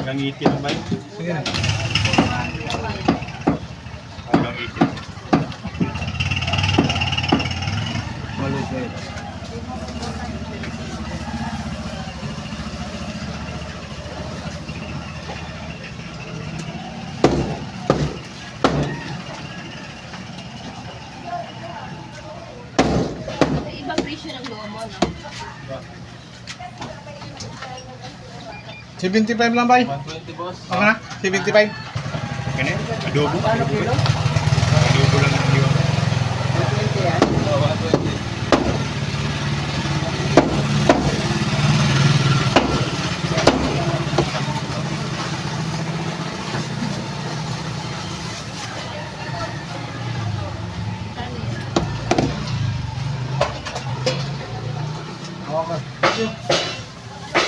Hanggang 80 lang ba yun? Sige na. Hanggang 80. Malis na yun. Ibang presyo ng lomo, no? 75 lang ba? 120 boss. Okay na? 75? Kaya adobo. Paano kilo? Adobo lang ang yun. 120 yan. 120. Okay.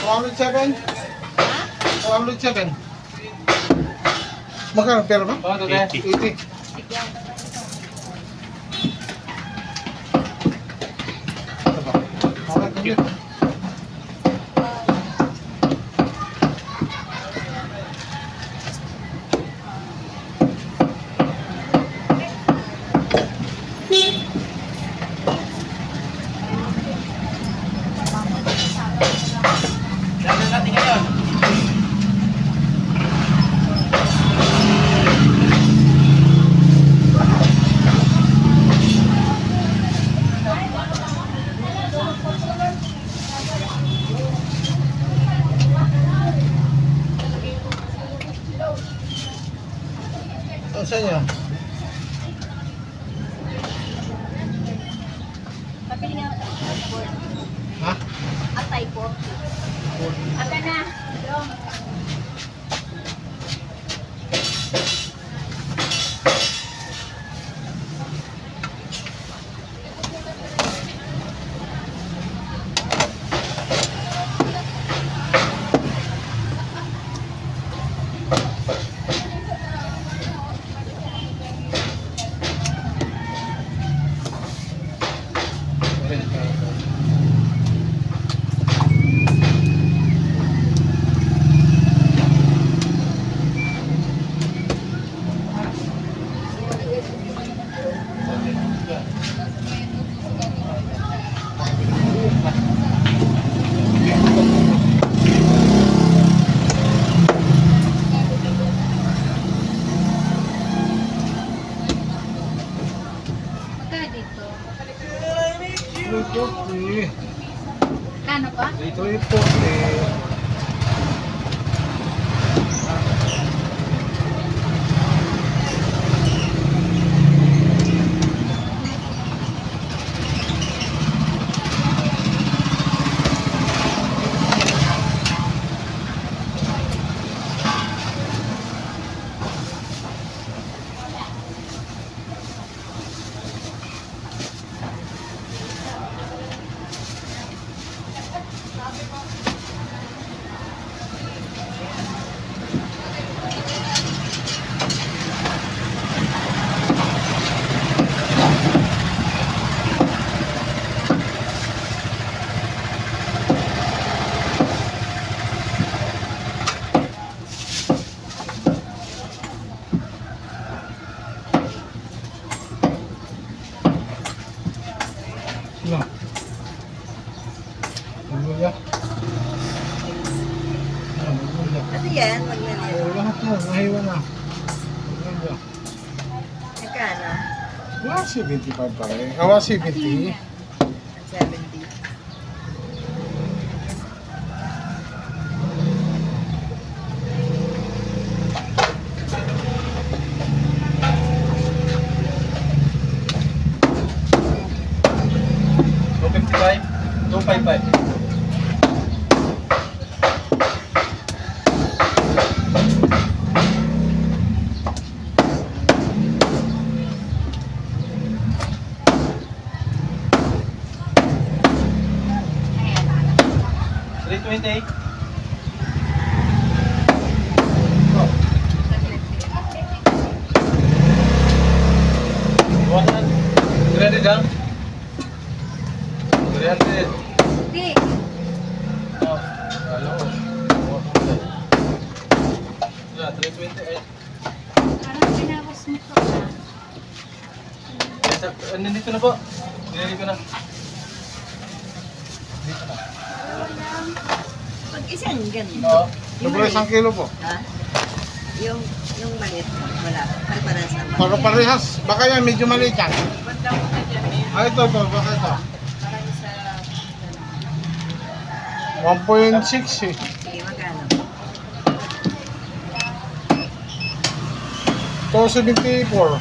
207? 207. Magkano pera ba? 80. 80. Ito ba? Okay, thank you. Saan niya? Papili nga ako. Ha? Atay po. Aka na. Dong. Magkano dito? 340. Kano pa? 340. No. Luya. Luya. Ano yan? Maglalaro. Lahat na, nahiwa na. Luya. Magkano? Wala 75 pa rin. Awa 70. 70. $255. $255. $328. $100 lang. 300. Hindi. Oh, hello. Parang pinawas mo to na. Nandito na po. Dinali ko na. Pag isang ganito. Oo. Sobre isang kilo po. Ha? Yung maliit, wala. Pare-parehas naman. Para parehas. Baka yan, medyo maliit yan. Ah, ito. Baka ito. 1.6 eh. Sige, magkano? Ito 74.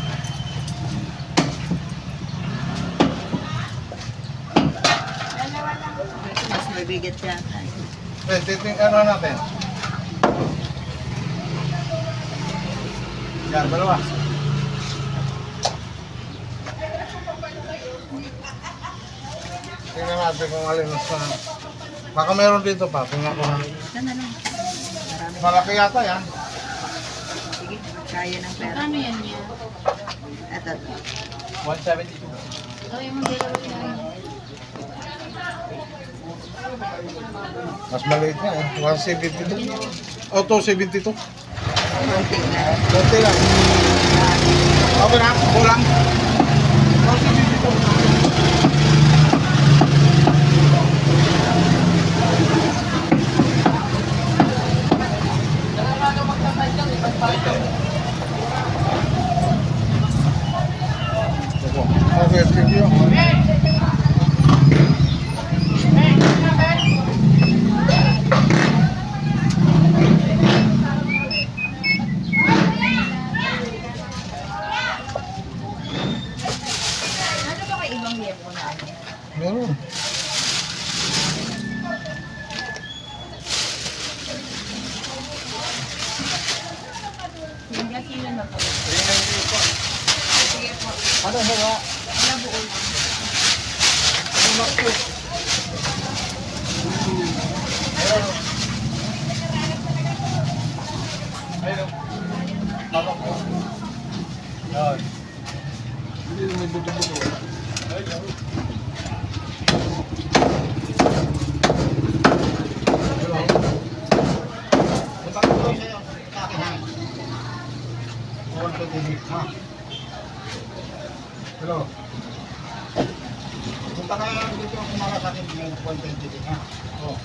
Ito, mas mabigat siya. Ano natin? Yan, dalawa. Tingnan natin kung alin mas na. Baka meron dito pa. Tingnan ko na. Sana lang. Marami. Malaki yata yan. Sige, kaya ng pera. Ano yan niya? Ito. 172. Gawin mo dalawa yan. Mas maliit nga eh. 172. O, 272. Konti na. Konti lang. Okay na, kulang. 272. Okay, thank you. Ano ba kayo ibang libo na? Meron. Hindi kilo na po. Ano hawa? Wala buo lang. Ayun. Tama ko. Yan. Hindi may buto-buto. Ayun. Hello. Punta ka dito ang kumala sa akin ng content dito ha. Oh.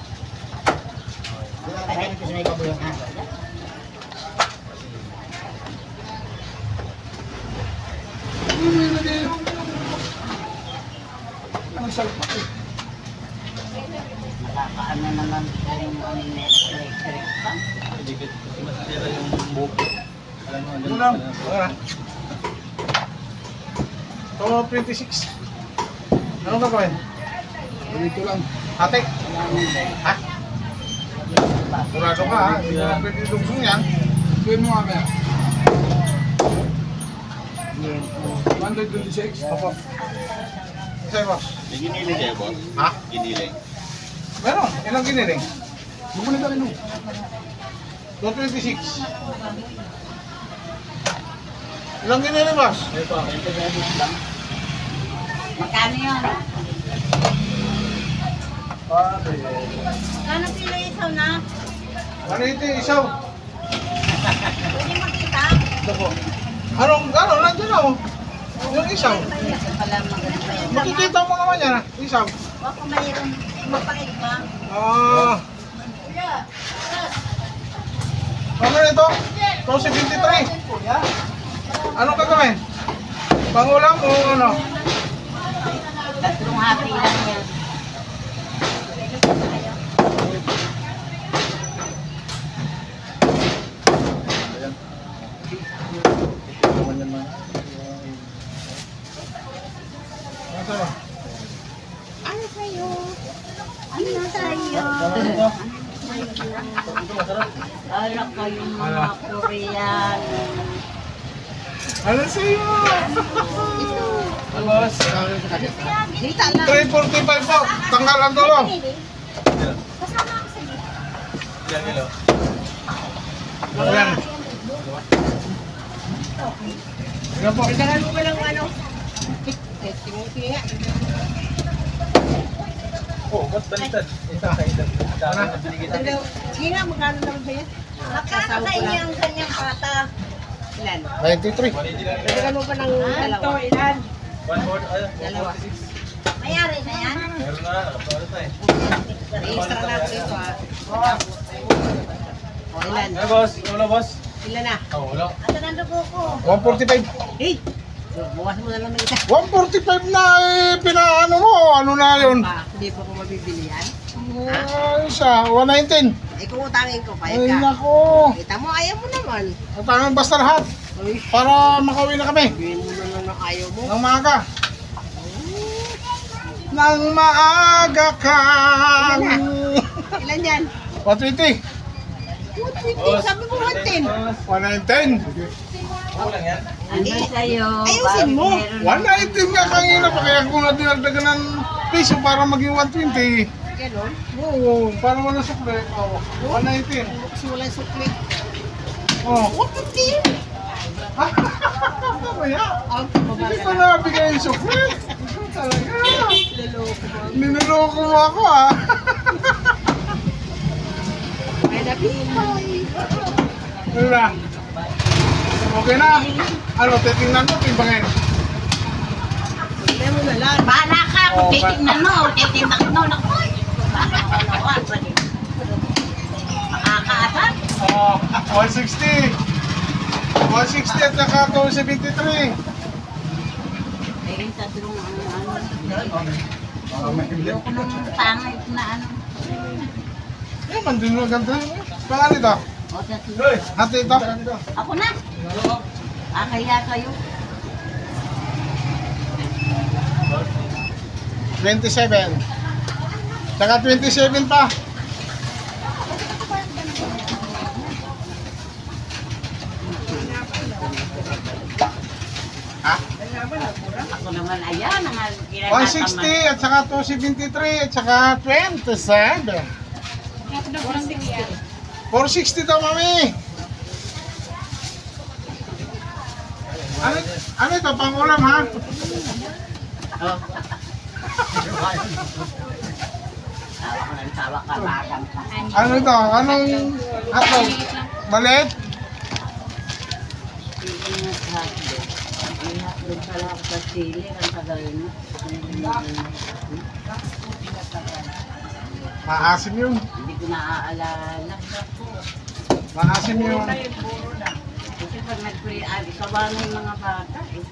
Wala ka rin kasi may kabuyan ha. Ang salpa eh. Nakaano naman yung electric pa. Dikit. Masira yung buko. Alam mo, Ito lang. Wala. Ito 26. Ano ka gawin? Dito lang. Ate? Ha? Kurado ka ha? Hindi mo pwede dugsong yan. Pwede mo nga kaya. 126? Opo. Isa ba? May giniling kayo, boss? Ha? Giniling. Meron. Ilang giniling? Bumuli ka rin mo. 226. Ilang giniling, boss? Magkano yun? Magkano kilo isaw na? Ano ito yung isaw? Pwede makita? Ito po. Anong, nandiyan na oh. Yung isaw. Pala maganda yan. Makikita mo naman yan ah. Isaw. Baka mayroon mapakit pa. Ah. Ano na ito? 273. Anong gagawin? Pangulam o ano? Tatlong hati lang yan. Ano ba? Ano sa'yo? Ano sa'yo? Alak kayong mga Korean. Ano sa'yo? Ano, boss? Dita lang. 345 po. Tanggal ang dulo. Kasama ako sa dito. Ilang kilo? Ayan. Ayan po. Tagal mo ba ng ano? Oh, ba't baliktad? Ito, kailan. dami na binigyan natin. Sige nga, magkano naman ba yan? Magkano sa inyo ang kanyang pata? Ilan? 93. 180 lang. Dagdagan mo pa ng dalawa. ilan? One more, Dalawa. 146. Mayari na yan? Meron na, ano tayo? Extra na ako ito ha. O, ilan? Ano boss? Wala boss? Ilan na? Oh, wala. Asa ng dugo ko? 145. Hey! Bukas mo na lang ng isa. 145 na pinaano mo. Ano na yun? Hindi pa ko mabibili yan. Isa, 119. Eh kung utangin ko, Ay, payag ka. nako. Kita mo, ayaw mo naman. At ang basta lahat. Uy, Para makauwi na kami. sabihin mo naman na ayaw mo. Nang maaga. Nang maaga ka. Ilan yan? 120. 120, sabi mo 110. 119. Kulang yan? Ano sa'yo? Ayusin mo. 119 nga kanina pa kaya kung nadinagdagan ng piso para maging 120. Ganon. Oo, para wala sukle. Oh, 119. Kasi wala sukli. Oh. 150 yun. Mamaya. Ang Hindi ko nabigay yung sukle. Ito talaga. loloko mo. Ninuloko mo ako ah. May napipay. Ano na? Okay na. Ano, titingnan mo, timbangin. Hindi mo na lang. Bahala ka kung Oo, titignan mo. Titignan mo. Naku. Bahala ka. Makakaasap. Oh, 160. 160 at saka 273. Eh, tatlong Ayoko nang pangit na ano. Eh, mandun na ganda. Pangalan ito? O, tatlo. Hati ito? Ako na. Kaya kayo. 27. Saka 27 pa. Ha? Ako naman, ayan. Ang kinakataman. 160 at saka 273 at saka 27. 460 daw, mami. Ano ito? Pang-ulam, ha? Oh. Tawa ko ng tawa ka, bakang ka. Ano ito? Anong hotdog? Maliit? Ingat hotdog. May hotdog pala ako sa sili. Ang tagal mo. Maasim yun. Hindi ko naaalala. Maasim yun. Kasi pag nag-pre-ad, kawalan yung mga bata eh.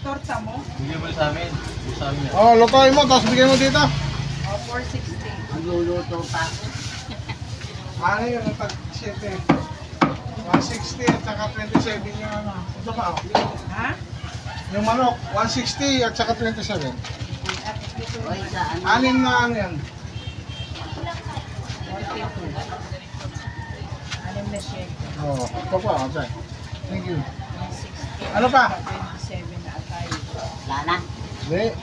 Bigyan mo sa amin. Bigyan sa amin yan. Oh, lutoy mo, tapos bigyan mo dito. Magluluto pa ako. Ano yun? Tag 7. 160 at saka 27 yung ano. Ito pa, oh. Ha? Yung manok, 160 at saka 27. O sa ano. Anim na ano yan. Anim na shake. Oh, ito pa, okay. Thank you. Ano pa? 27 na atay. Wala na.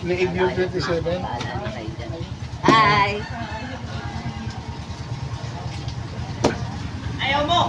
Liig yung 27. Wala na kayo dyan. Hi! Ayaw mo!